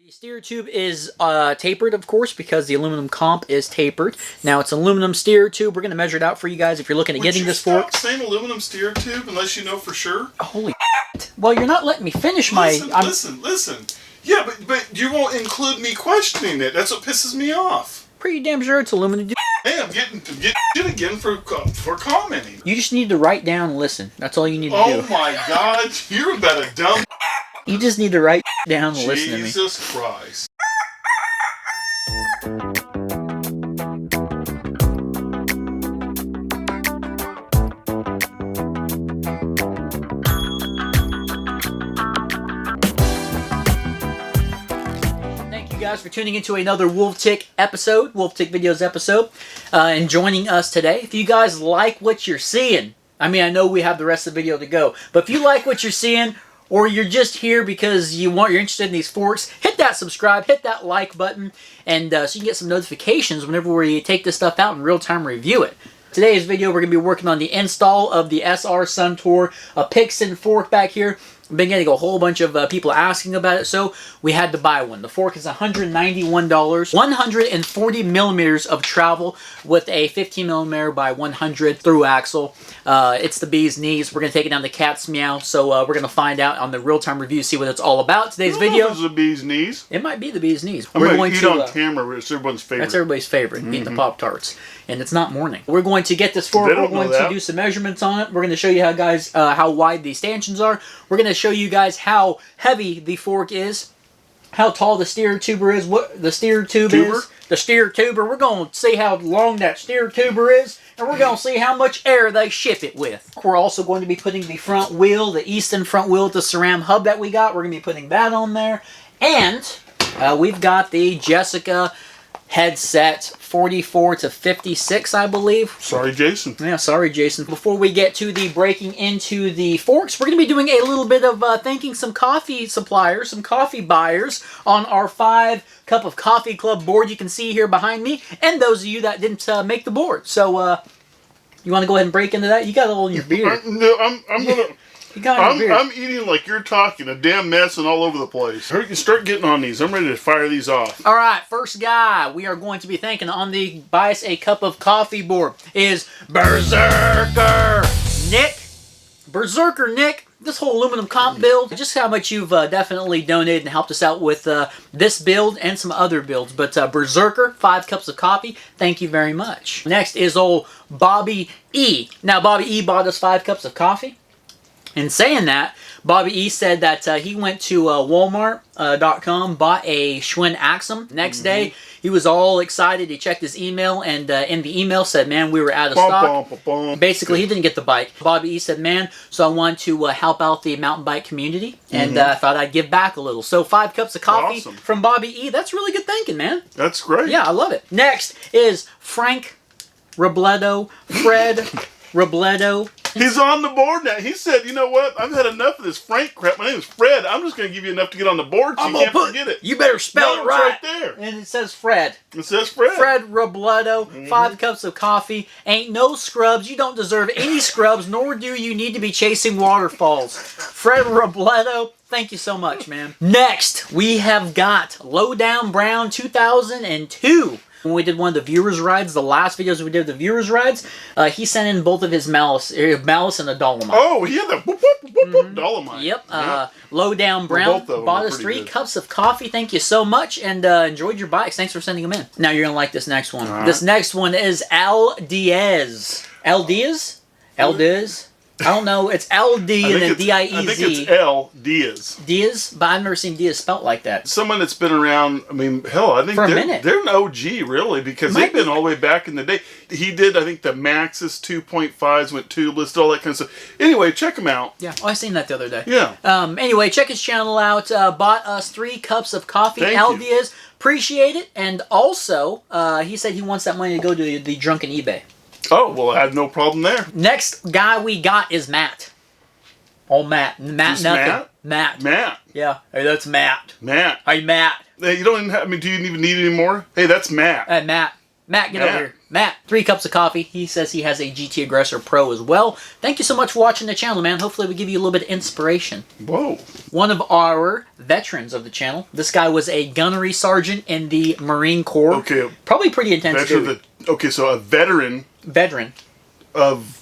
The steer tube is tapered, of course, because the aluminum comp is tapered. Now, it's an aluminum steer tube. We're going to measure it out for you guys if you're looking at getting this fork. Would you stop saying aluminum steer tube unless you know for sure? Holy shit. Well, you're not letting me finish Listen. Yeah, but you won't include me questioning it. That's what pisses me off. Pretty damn sure it's aluminum. Hey, I'm getting shit again for commenting. You just need to write down and listen. That's all you need to do. Oh my God, you're about a dumb... You just need to write down and listen to me. Jesus Christ. Thank you guys for tuning into another Wolf Tick Videos episode, and joining us today. If you guys like what you're seeing, I mean, I know we have the rest of the video to go, but if you like what you're seeing, or you're just here because you're interested in these forks, hit that subscribe, hit that like button, and so you can get some notifications whenever we take this stuff out and real-time review it. Today's video, we're going to be working on the install of the SR Suntour Epixon fork back here. I've been getting a whole bunch of people asking about it, so we had to buy one. The fork is $191, 140 millimeters of travel with a 15 millimeter by 100 through axle. It's the bee's knees. We're going to take it down the cat's meow, so we're going to find out on the real-time review, see what it's all about. Today's video. This is the bee's knees. It might be the bee's knees. We're going to eat on camera. It's everyone's favorite. That's everybody's favorite. Eating the Pop-Tarts. And it's not morning. We're going to get this fork. We're going to do some measurements on it. We're going to show you how wide the stanchions are. We're going to show you guys how heavy the fork is, how tall the steer tuber is, what the steer tube is. The steer tuber. We're going to see how long that steer tuber is, and we're going to see how much air they ship it with. We're also going to be putting the front wheel, the Easton front wheel with the Sram hub that we got. We're going to be putting that on there. And we've got the Jessica headset 44 to 56, I believe. Sorry, Jason. Yeah, sorry, Jason. Before we get to the breaking into the forks, we're going to be doing a little bit of thanking some coffee suppliers, some coffee buyers on our 5 Cup of Coffee Club board you can see here behind me, and those of you that didn't make the board. So, you want to go ahead and break into that? You got it all in your beard. No, I'm going to... I'm eating like you're talking, a damn mess and all over the place. Hurry, start getting on these. I'm ready to fire these off. All right, first guy we are going to be thanking on the Buy Us a Cup of Coffee board is Berserker Nick. Berserker Nick, this whole aluminum comp build, just how much you've definitely donated and helped us out with this build and some other builds. But Berserker, 5 cups of coffee, thank you very much. Next is old Bobby E. Now, Bobby E bought us 5 cups of coffee. In saying that, Bobby E said that he went to Walmart.com, bought a Schwinn Aluminum. Next day, he was all excited. He checked his email, and in the email said, man, we were out of stock. Basically, he didn't get the bike. Bobby E said, man, so I want to help out the mountain bike community, and I thought I'd give back a little. So 5 cups of coffee from Bobby E. That's really good thinking, man. That's great. Yeah, I love it. Next is Frank Robledo, Fred Robledo. He's on the board now. He said, you know what? I've had enough of this Frank crap. My name is Fred. I'm just going to give you enough to get on the board so you can't forget it. You better spell it right. It's right there. And it says Fred. It says Fred. Fred Robledo, 5 cups of coffee. Ain't no scrubs. You don't deserve any scrubs, nor do you need to be chasing waterfalls. Fred Robledo, thank you so much, man. Next, we have got Lowdown Brown 2002. When we did one of the viewers' rides, the last videos we did the viewers' rides, he sent in both of his malice and a dolomite. Oh, he had the whoop, whoop, whoop, whoop, dolomite. Yep. Lowdown Brown bought us 3 cups of coffee. Thank you so much, and enjoyed your bikes. Thanks for sending them in. Now you're going to like this next one. This next one is Al Diaz. Al Diaz? Al Diaz? I don't know. It's L-D and then D-I-E-Z. I think it's L. Diaz. Diaz? But I've never seen Diaz spelt like that. Someone that's been around, I mean, hell, I think they're an OG, really, because they've been all the way back in the day. He did, I think, the Maxxis 2.5s, went tubeless, all that kind of stuff. Anyway, check him out. Yeah. Oh, I seen that the other day. Yeah. Anyway, check his channel out. Bought us 3 cups of coffee. Al Diaz. Appreciate it. And also, he said he wants that money to go to the drunken eBay. Oh, well, I have no problem there. Next guy we got is Matt. Oh, Matt. Matt nothing. Matt. Matt. Yeah. Hey, that's Matt. Matt. Hey, Matt. Hey, you don't even have, I mean, do you even need any more? Hey, that's Matt. Hey, Matt. Matt, get over here. Matt, 3 cups of coffee. He says he has a GT Aggressor Pro as well. Thank you so much for watching the channel, man. Hopefully we give you a little bit of inspiration. Whoa. One of our veterans of the channel. This guy was a gunnery sergeant in the Marine Corps. Okay. Probably pretty intense dude. Okay, so a veteran. Veteran. Of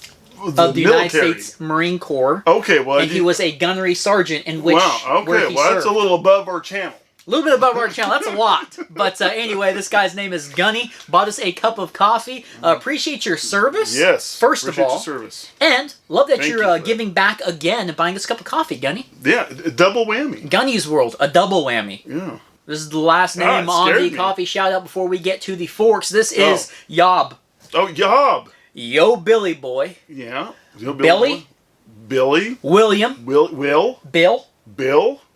the United States Marine Corps. Okay, well... And he was a gunnery sergeant in which... Wow, okay, well that's a little above our channel. A little bit above our channel. That's a lot. But anyway, this guy's name is Gunny. Bought us a cup of coffee. Appreciate your service. Yes. First of all. Appreciate your service. And love that you're giving back again and buying us a cup of coffee, Gunny. Yeah, double whammy. Gunny's World, a double whammy. Yeah. This is the last name on the coffee shout out before we get to the forks. This is Yob. Oh, Yob. Yo, Billy boy. Yeah. Yo, Billy. Billy. William. Will. Bill.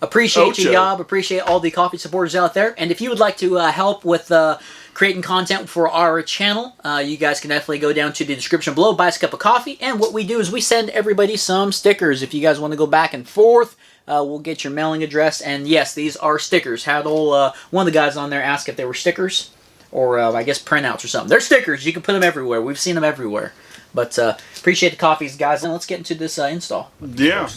Appreciate you, Yob. Appreciate all the coffee supporters out there. And if you would like to help with creating content for our channel, you guys can definitely go down to the description below, buy us a cup of coffee. And what we do is we send everybody some stickers. If you guys want to go back and forth, we'll get your mailing address. And yes, these are stickers. Had one of the guys on there ask if they were stickers or I guess printouts or something. They're stickers. You can put them everywhere. We've seen them everywhere. But appreciate the coffees, guys. And let's get into this install. Yeah.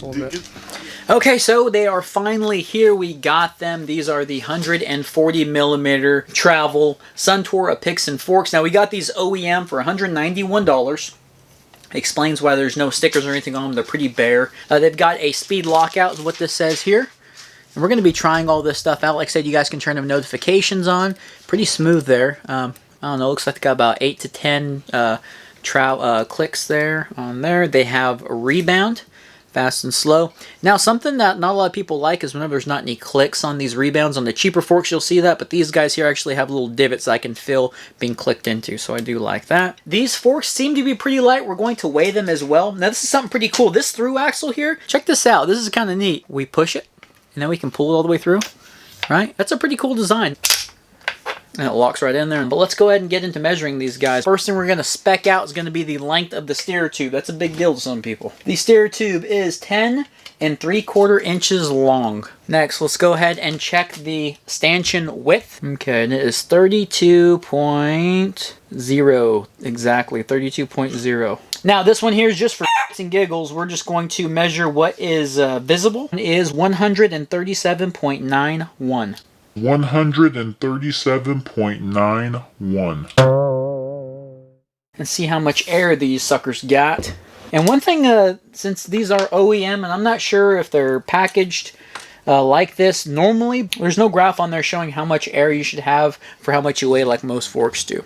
Okay, so they are finally here. We got them. These are the 140 millimeter travel Suntour Epixon forks. Now, we got these OEM for $191. Explains why there's no stickers or anything on them. They're pretty bare. They've got a speed lockout is what this says here. And we're going to be trying all this stuff out. Like I said, you guys can turn the notifications on. Pretty smooth there. I don't know. Looks like they got about 8 to 10 clicks there on there. They have a Rebound. Fast and slow. Now, something that not a lot of people like is whenever there's not any clicks on these rebounds. On the cheaper forks, you'll see that, but these guys here actually have little divots I can feel being clicked into, so I do like that. These forks seem to be pretty light. We're going to weigh them as well. Now, this is something pretty cool. This through axle here, check this out. This is kind of neat. We push it, and then we can pull it all the way through, right? That's a pretty cool design. And it locks right in there. But let's go ahead and get into measuring these guys. First thing we're going to spec out is going to be the length of the steer tube. That's a big deal to some people. The steer tube is 10 3/4 inches long. Next, let's go ahead and check the stanchion width. Okay, and it is 32.0. Exactly, 32.0. Now, this one here is just for and giggles. We're just going to measure what is visible. It is 137.91. 137.91. And see how much air these suckers got. And one thing, since these are OEM, and I'm not sure if they're packaged like this, normally there's no graph on there showing how much air you should have for how much you weigh like most forks do.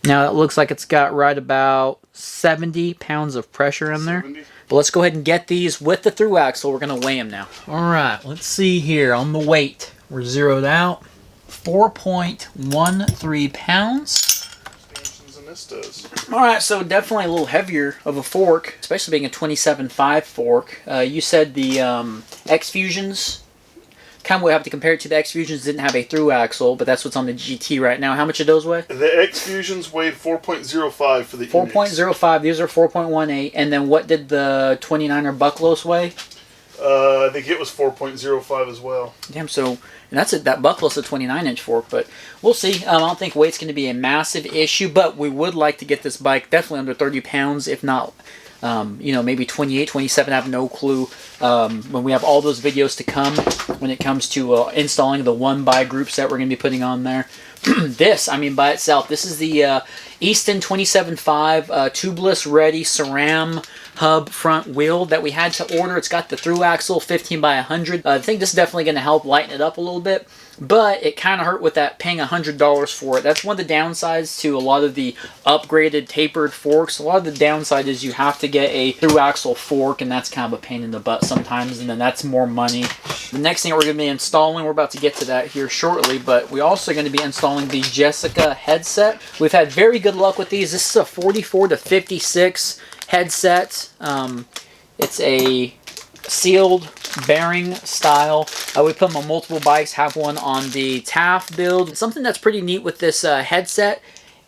Now it looks like it's got right about 70 pounds of pressure in there. 70. But let's go ahead and get these with the through axle. We're going to weigh them now. Alright, let's see here on the weight. We're zeroed out. 4.13 pounds. Alright, so definitely a little heavier of a fork, especially being a 27.5 fork. You said the X-Fusions, kind of would have to compare it to the X-Fusions, didn't have a through axle, but that's what's on the GT right now. How much did those weigh? The X-Fusions weighed 4.05 for the 4.05, these are 4.18, and then what did the 29er Bucklos weigh? I think it was 4.05 as well. Damn, so, and that's that Bucklos a 29-inch fork, but we'll see. I don't think weight's going to be a massive issue, but we would like to get this bike definitely under 30 pounds, if not, you know, maybe 28, 27, I have no clue. When we have all those videos to come, when it comes to installing the one-by groups that we're going to be putting on there. This, I mean, by itself, this is the Easton 27.5 tubeless ready Sram hub front wheel that we had to order. It's got the through axle 15 by 100. I think this is definitely going to help lighten it up a little bit, but it kind of hurt with that paying $100 for it. That's one of the downsides to a lot of the upgraded tapered forks. A lot of the downside is you have to get a through axle fork, and that's kind of a pain in the butt sometimes, and then that's more money. The next thing we're going to be installing, we're about to get to that here shortly, but we're also going to be installing the Jessica headset. We've had very good luck with these. This is a 44 to 56 headset. It's a sealed bearing style. We put them on multiple bikes, have one on the Taft build. Something that's pretty neat with this headset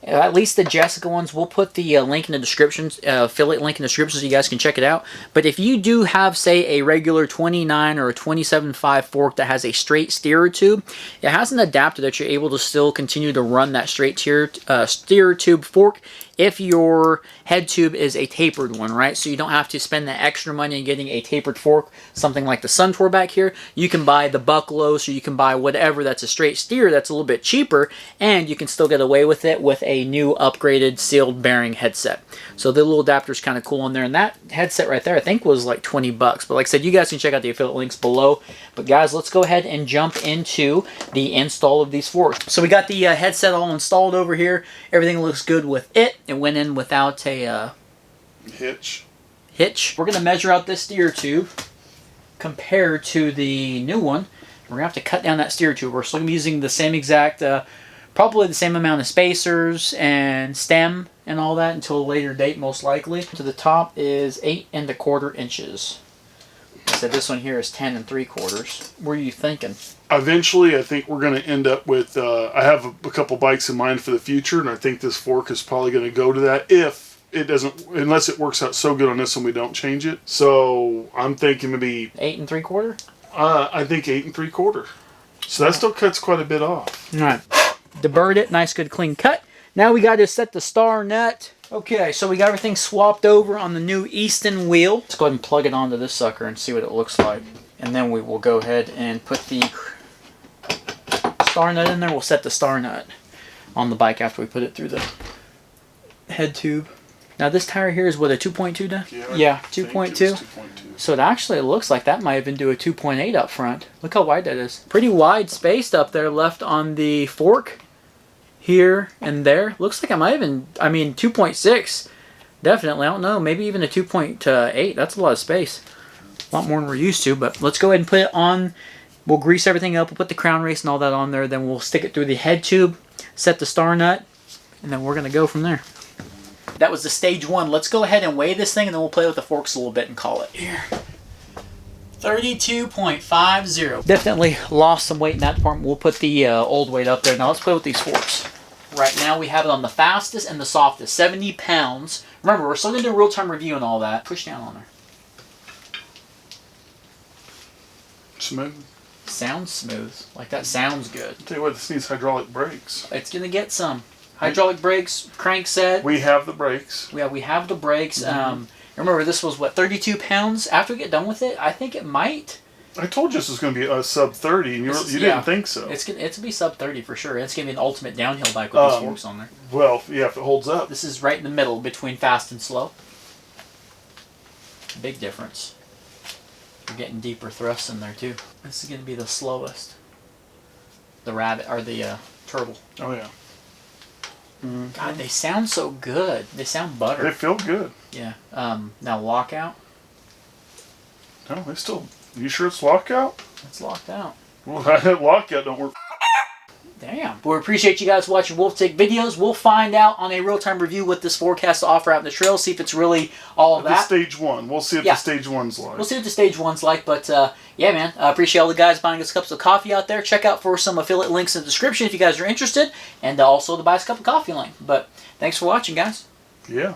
At least the Jessica ones, we'll put the link in the description, affiliate link in the description so you guys can check it out. But if you do have, say, a regular 29 or a 27.5 fork that has a straight steerer tube, it has an adapter that you're able to still continue to run that straight steerer tube fork if your head tube is a tapered one, right? So you don't have to spend that extra money on getting a tapered fork, something like the Suntour back here. You can buy the Bucklow, so you can buy whatever that's a straight steer that's a little bit cheaper, and you can still get away with it with a new upgraded sealed bearing headset. So the little adapter is kind of cool in there, and that headset right there I think was like 20 bucks. But like I said, you guys can check out the affiliate links below. But guys, let's go ahead and jump into the install of these forks. So we got the headset all installed over here. Everything looks good with it. It went in without a hitch. We're going to measure out this steer tube compared to the new one. We're going to have to cut down that steer tube. We're still going to be using the same exact, probably the same amount of spacers and stem and all that until a later date, most likely. To the top is 8 1/4 inches. I said this one here is 10 3/4. What are you thinking? Eventually, I think we're going to end up with, I have a couple bikes in mind for the future, and I think this fork is probably going to go to that if it doesn't, unless it works out so good on this one we don't change it. So I'm thinking maybe 8 3/4? I think 8 3/4. So that still cuts quite a bit off. All right. Deburred it. Nice, good, clean cut. Now we got to set the star nut. Okay, so we got everything swapped over on the new Easton wheel. Let's go ahead and plug it onto this sucker and see what it looks like. And then we will go ahead and put the star nut in there. We'll set the star nut on the bike after we put it through the head tube. Now this tire here is what, a 2.2 now? Yeah, 2.2. So it actually looks like that might even do a 2.8 up front. Look how wide that is. Pretty wide spaced up there left on the fork. Here and there. Looks like I might even, 2.6. Definitely. I don't know. Maybe even a 2.8. That's a lot of space. A lot more than we're used to. But let's go ahead and put it on. We'll grease everything up. We'll put the crown race and all that on there. Then we'll stick it through the head tube. Set the star nut. And then we're going to go from there. That was the stage 1. Let's go ahead and weigh this thing. And then we'll play with the forks a little bit and call it. Here. 32.50. Definitely lost some weight in that department. We'll put the old weight up there. Now let's play with these forks. Right now we have it on the fastest and the softest, 70 pounds. Remember, we're still going to do a real-time review and all that. Push down on there. Smooth. Sounds smooth. Like that sounds good. I'll tell you what, this needs hydraulic brakes. It's going to get some. Hydraulic brakes, crank set. We have the brakes. Yeah, we have the brakes. Remember, this was, what, 32 pounds? After we get done with it, I think it might... I told you this was going to be a sub 30, and you didn't think so. It's going to be sub 30 for sure. It's going to be an ultimate downhill bike with these forks on there. Well, yeah, if it holds up. This is right in the middle between fast and slow. Big difference. You're getting deeper thrusts in there too. This is going to be the slowest. The rabbit, or the turtle. Oh yeah. God, they sound so good. They sound butter. They feel good. Yeah. Now lockout. No, they still... You sure it's lockout? It's locked out. Well, that lockout don't work. Damn. Well, we appreciate you guys watching Wolf Tick videos. We'll find out on a real-time review what this fork has to offer out in the trail. See if it's really all of that. The stage 1. We'll see if the stage 1's like. We'll see what the stage 1's like. But, yeah, man. I appreciate all the guys buying us cups of coffee out there. Check out for some affiliate links in the description if you guys are interested. And also the Buy Us a Cup of Coffee link. But thanks for watching, guys. Yeah.